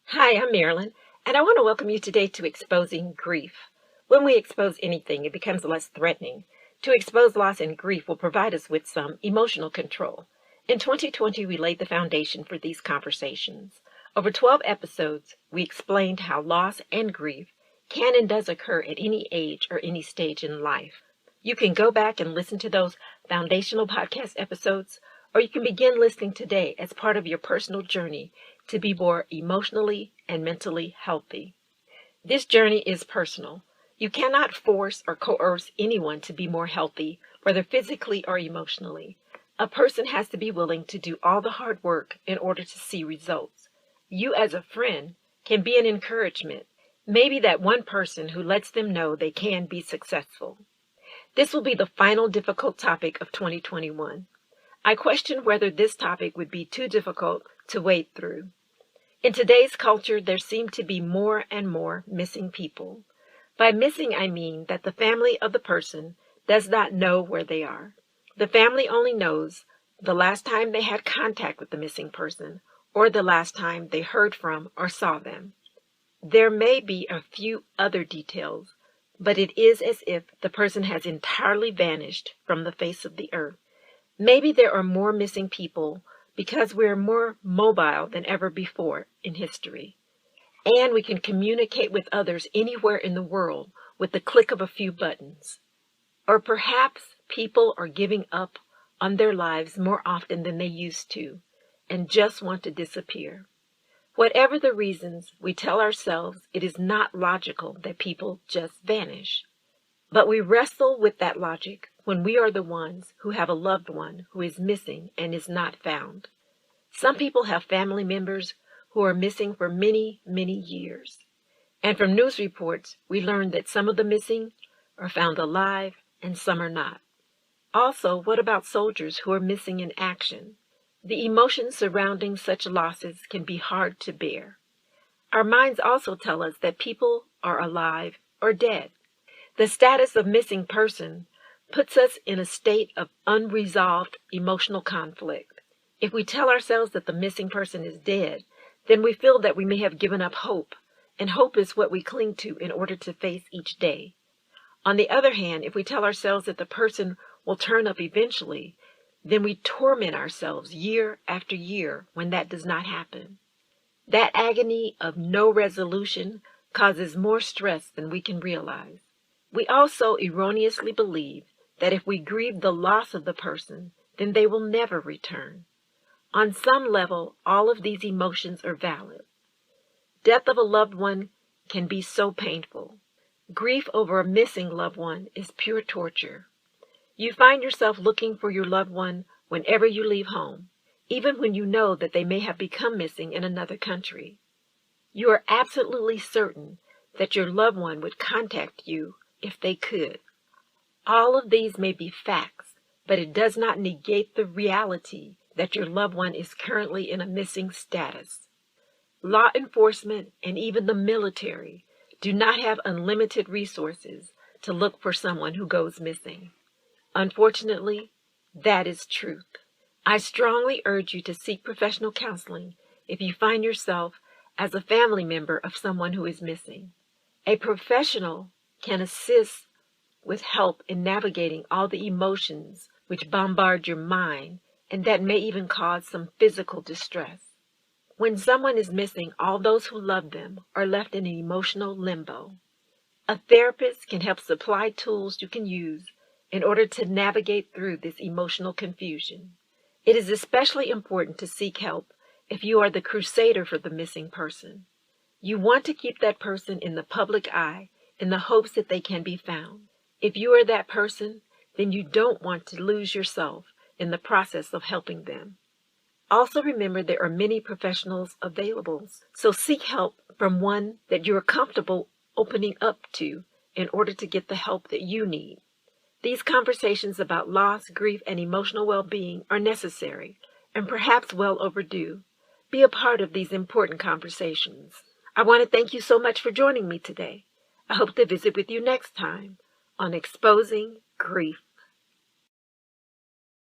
Hi, I'm Marilyn, and I want to welcome you today to Exposing Grief. When we expose anything, it becomes less threatening. To expose loss and grief will provide us with some emotional control. In 2020, we laid the foundation for these conversations. Over 12 episodes, we explained how loss and grief can and does occur at any age or any stage in life. You can go back and listen to those foundational podcast episodes, or you can begin listening today as part of your personal journey to be more emotionally and mentally healthy. This journey is personal. You cannot force or coerce anyone to be more healthy, whether physically or emotionally. A person has to be willing to do all the hard work in order to see results. You as a friend can be an encouragement, maybe that one person who lets them know they can be successful. This will be the final difficult topic of 2021. I question whether this topic would be too difficult to wade through. In today's culture, there seem to be more and more missing people. By missing, I mean that the family of the person does not know where they are. The family only knows the last time they had contact with the missing person or the last time they heard from or saw them. There may be a few other details, but it is as if the person has entirely vanished from the face of the earth. Maybe there are more missing people because we're more mobile than ever before in history. And we can communicate with others anywhere in the world with the click of a few buttons. Or perhaps people are giving up on their lives more often than they used to and just want to disappear. Whatever the reasons, we tell ourselves it is not logical that people just vanish. But we wrestle with that logic when we are the ones who have a loved one who is missing and is not found. Some people have family members who are missing for many, many years. And from news reports, we learn that some of the missing are found alive and some are not. Also, what about soldiers who are missing in action? The emotions surrounding such losses can be hard to bear. Our minds also tell us that people are alive or dead. The status of missing person puts us in a state of unresolved emotional conflict. If we tell ourselves that the missing person is dead, then we feel that we may have given up hope, and hope is what we cling to in order to face each day. On the other hand, if we tell ourselves that the person will turn up eventually, then we torment ourselves year after year when that does not happen. That agony of no resolution causes more stress than we can realize. We also erroneously believe that if we grieve the loss of the person, then they will never return. On some level, all of these emotions are valid. Death of a loved one can be so painful. Grief over a missing loved one is pure torture. You find yourself looking for your loved one whenever you leave home, even when you know that they may have become missing in another country. You are absolutely certain that your loved one would contact you if they could. All of these may be facts, but it does not negate the reality that your loved one is currently in a missing status. Law enforcement and even the military do not have unlimited resources to look for someone who goes missing. Unfortunately, that is truth. I strongly urge you to seek professional counseling if you find yourself as a family member of someone who is missing. A professional can assist with help in navigating all the emotions which bombard your mind and that may even cause some physical distress. When someone is missing, all those who love them are left in an emotional limbo. A therapist can help supply tools you can use in order to navigate through this emotional confusion. It is especially important to seek help if you are the crusader for the missing person. You want to keep that person in the public eye in the hopes that they can be found. If you are that person, then you don't want to lose yourself in the process of helping them. Also remember there are many professionals available, so seek help from one that you are comfortable opening up to in order to get the help that you need. These conversations about loss, grief, and emotional well-being are necessary and perhaps well overdue. Be a part of these important conversations. I want to thank you so much for joining me today. I hope to visit with you next time on Exposing Grief.